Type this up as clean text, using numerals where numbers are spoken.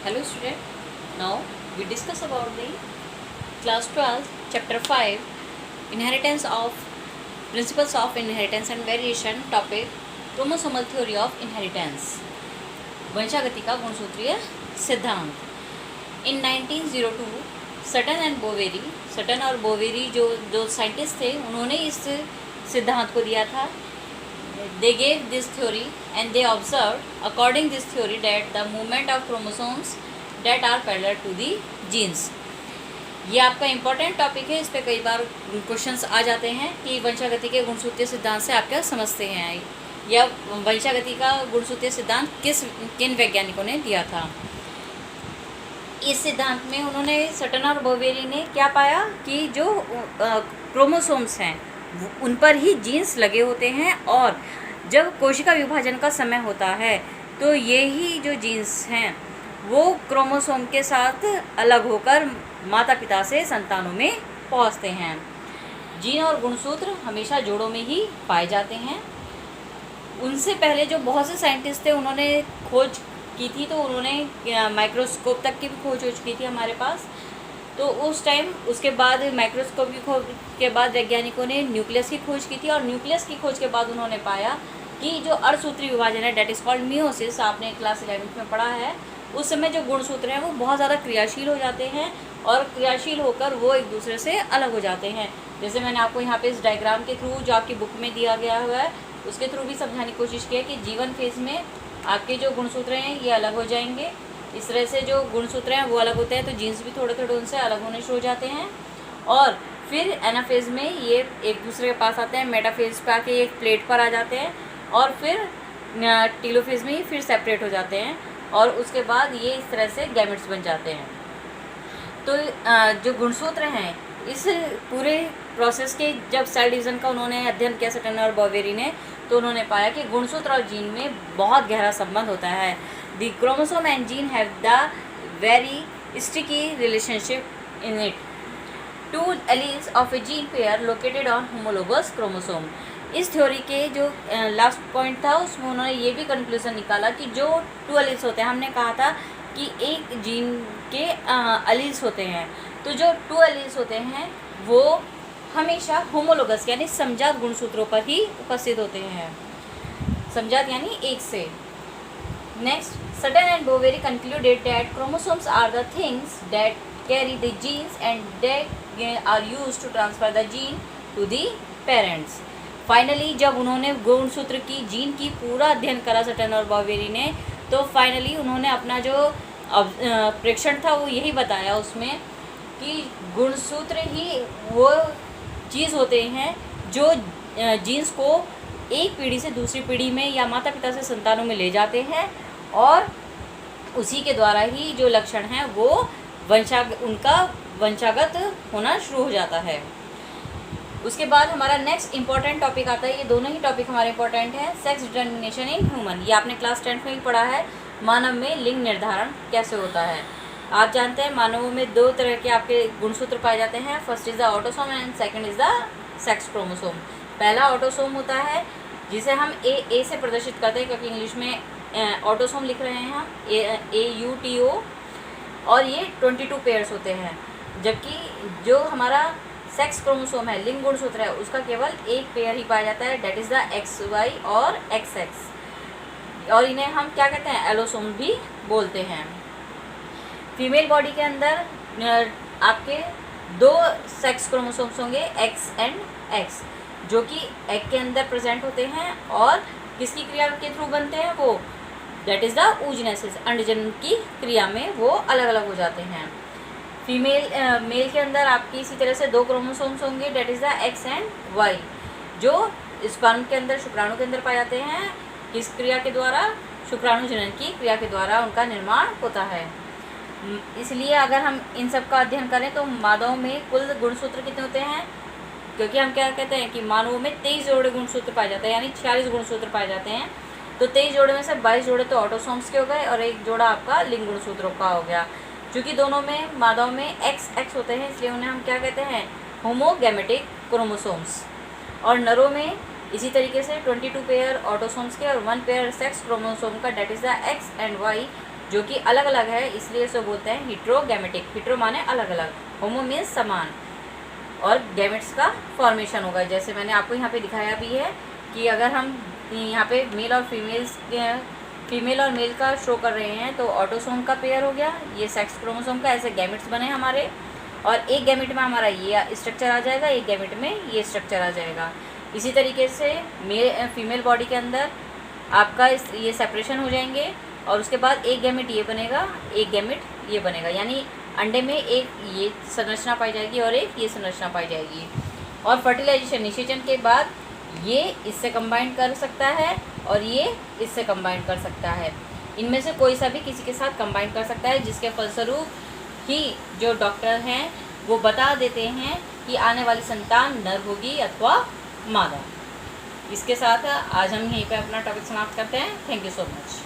Hello student, now we discuss about the class 12 chapter 5 inheritance of principles of inheritance and variation topic chromosomal theory of inheritance वंशागति का गुणसूत्रीय सिद्धांत। इन 1902 Sutton और Boveri जो scientist थे उन्होंने इस सिद्धांत को दिया था। They gave this theory and they observed according this theory that the movement of chromosomes that are parallel to the genes। ये आपका इम्पोर्टेंट टॉपिक है, इस पे कई बार क्वेश्चंस आ जाते हैं कि वंशागति के गुणसूत्रीय सिद्धांत से आप क्या समझते हैं, या वंशागति का गुणसूत्रीय सिद्धांत किन वैज्ञानिकों ने दिया था। इस सिद्धांत में उन्होंने सटन और बोवेरी ने क्या पाया कि जो क्रोमोसोम्स हैं उन पर ही जीन्स लगे होते हैं, और जब कोशिका विभाजन का समय होता है तो ये ही जो जीन्स हैं वो क्रोमोसोम के साथ अलग होकर माता पिता से संतानों में पहुंचते हैं। जीन और गुणसूत्र हमेशा जोड़ों में ही पाए जाते हैं। उनसे पहले जो बहुत से साइंटिस्ट थे उन्होंने खोज की थी, तो उन्होंने माइक्रोस्कोप तक की भी खोज हो चुकी थी हमारे पास। तो उस टाइम उसके बाद माइक्रोस्कोप की खोज के बाद वैज्ञानिकों ने न्यूक्लियस की खोज की थी, और न्यूक्लियस की खोज के बाद उन्होंने पाया कि जो अर्धसूत्री विभाजन है डेट इज़ कॉल्ड मियोसिस, आपने क्लास 11th में पढ़ा है, उस समय जो गुणसूत्र हैं वो बहुत ज़्यादा क्रियाशील हो जाते हैं, और क्रियाशील होकर वो एक दूसरे से अलग हो जाते हैं। जैसे मैंने आपको यहाँ पे इस डायग्राम के थ्रू जो आपकी बुक में दिया गया हुआ है उसके थ्रू भी समझाने की कोशिश की है कि जीवन फेज़ में आपके जो गुणसूत्र हैं ये अलग हो जाएंगे। इस तरह से जो गुणसूत्र हैं वो अलग होते हैं, तो जीन्स भी थोड़े थोड़े उनसे अलग होने शुरू हो जाते हैं, और फिर एनाफेज में ये एक दूसरे के पास आते हैं, मेटाफेज पे आके एक प्लेट पर आ जाते हैं, और फिर टीलोफेज में ही फिर सेपरेट हो जाते हैं, और उसके बाद ये इस तरह से गैमेट्स बन जाते हैं। तो जो गुणसूत्र हैं इस पूरे प्रोसेस के जब सेल डिवीज़न का उन्होंने अध्ययन किया सटन और बोवेरी ने, तो उन्होंने पाया कि गुणसूत्र और जीन में बहुत गहरा संबंध होता है। The chromosome and gene have the very sticky relationship in it. Two alleles of a gene pair located on homologous chromosome. इस थ्योरी के जो लास्ट पॉइंट था उसमें उन्होंने ये भी कंक्लूजन निकाला कि जो टू अलील्स होते हैं, हमने कहा था कि एक जीन के अलील्स होते हैं, तो जो टू अलील्स होते हैं वो हमेशा होमोलोगस यानी समजात गुणसूत्रों पर ही उपस्थित होते हैं। समजात यानी एक से। Next, Sutton and Boveri concluded that chromosomes are the things that carry the genes and that are used to transfer the gene to the parents. Finally, जब उन्होंने गुणसूत्र की जीन की पूरा अध्ययन करा सटन और बोवेरी ने, तो फाइनली उन्होंने अपना जो प्रेक्षण था वो यही बताया उसमें कि गुणसूत्र ही वो चीज़ होते हैं जो जीन्स को एक पीढ़ी से दूसरी पीढ़ी में या माता पिता से संतानों में ले जाते हैं, और उसी के द्वारा ही जो लक्षण हैं वो उनका वंशागत होना शुरू हो जाता है। उसके बाद हमारा नेक्स्ट इंपॉर्टेंट टॉपिक आता है, ये दोनों ही टॉपिक हमारे इंपॉर्टेंट हैं, सेक्स डिटर्मिनेशन इन ह्यूमन। ये आपने क्लास 10th में भी पढ़ा है, मानव में लिंग निर्धारण कैसे होता है। आप जानते हैं मानवों में दो तरह के आपके गुणसूत्र पाए जाते हैं, first is the autosome and second is the sex chromosome. पहला ऑटोसोम होता है जिसे हम ए से प्रदर्शित करते हैं, क्योंकि इंग्लिश में ऑटोसोम लिख रहे हैं हम AUTO, और ये 22 पेयर्स होते हैं। जबकि जो हमारा सेक्स क्रोमोसोम है, लिंग गुणसूत्र है, उसका केवल एक पेयर ही पाया जाता है, डेट इज़ द XY और XX, और इन्हें हम क्या कहते हैं, एलोसोम भी बोलते हैं। फीमेल बॉडी के अंदर आपके दो सेक्स क्रोमोसोम्स होंगे, X एंड X, जो कि एग के अंदर प्रेजेंट होते हैं, और किसकी क्रिया के थ्रू बनते हैं वो, दैट इज़ द oogenesis, अंडजन की क्रिया में वो अलग अलग हो जाते हैं। मेल के अंदर आपकी इसी तरह से दो क्रोमोसोम्स होंगे, that is the X and Y, जो स्पर्म के अंदर शुक्राणु के अंदर पाए जाते हैं। किस क्रिया के द्वारा, शुक्राणु जनन की क्रिया के द्वारा उनका निर्माण होता है। इसलिए अगर हम इन सब का अध्ययन करें तो मानव में कुल गुणसूत्र कितने होते हैं, क्योंकि हम क्या कहते हैं कि मानवों में 23 जोड़े गुणसूत्र पाए जाते हैं, यानी 46 गुणसूत्र पाए जाते हैं। तो 23 जोड़े में से 22 जोड़े तो ऑटोसोम्स के हो गए, और एक जोड़ा आपका लिंग गुणसूत्रों का हो गया। क्योंकि दोनों में मादाओं में XX होते हैं, इसलिए उन्हें हम क्या कहते हैं, होमोगैमेटिक क्रोमोसोम्स। और नरों में इसी तरीके से 22 पेयर ऑटोसोम्स के और 1 पेयर सेक्स क्रोमोसोम का, that is the X and Y, जो कि अलग अलग है, इसलिए इसे बोलते हैं हिट्रोगैमेटिक। हिट्रो माने अलग अलग, होमो मीन्स समान, और गैमेट्स का फॉर्मेशन होगा। जैसे मैंने आपको यहाँ पे दिखाया भी है कि अगर हम यहाँ पे फीमेल और मेल का शो कर रहे हैं तो ऑटोसोम का पेयर हो गया, ये सेक्स क्रोमोसोम का, ऐसे गैमेट्स बने हमारे, और एक गैमेट में हमारा ये स्ट्रक्चर आ जाएगा, एक गैमेट में ये स्ट्रक्चर आ जाएगा। इसी तरीके से फीमेल बॉडी के अंदर आपका ये सेपरेशन हो जाएंगे, और उसके बाद एक गैमेट ये बनेगा, एक गैमेट ये बनेगा, यानी अंडे में एक ये संरचना पाई जाएगी और एक ये संरचना पाई जाएगी। और फर्टिलाइजेशन, निषेचन के बाद ये इससे कंबाइन कर सकता है और ये इससे कंबाइन कर सकता है। इनमें से कोई सा भी किसी के साथ कंबाइन कर सकता है, जिसके फलस्वरूप ही जो डॉक्टर हैं वो बता देते हैं कि आने वाली संतान नर होगी अथवा मादा। इसके साथ आज हम यहीं पे अपना टॉपिक समाप्त करते हैं। Thank you so much.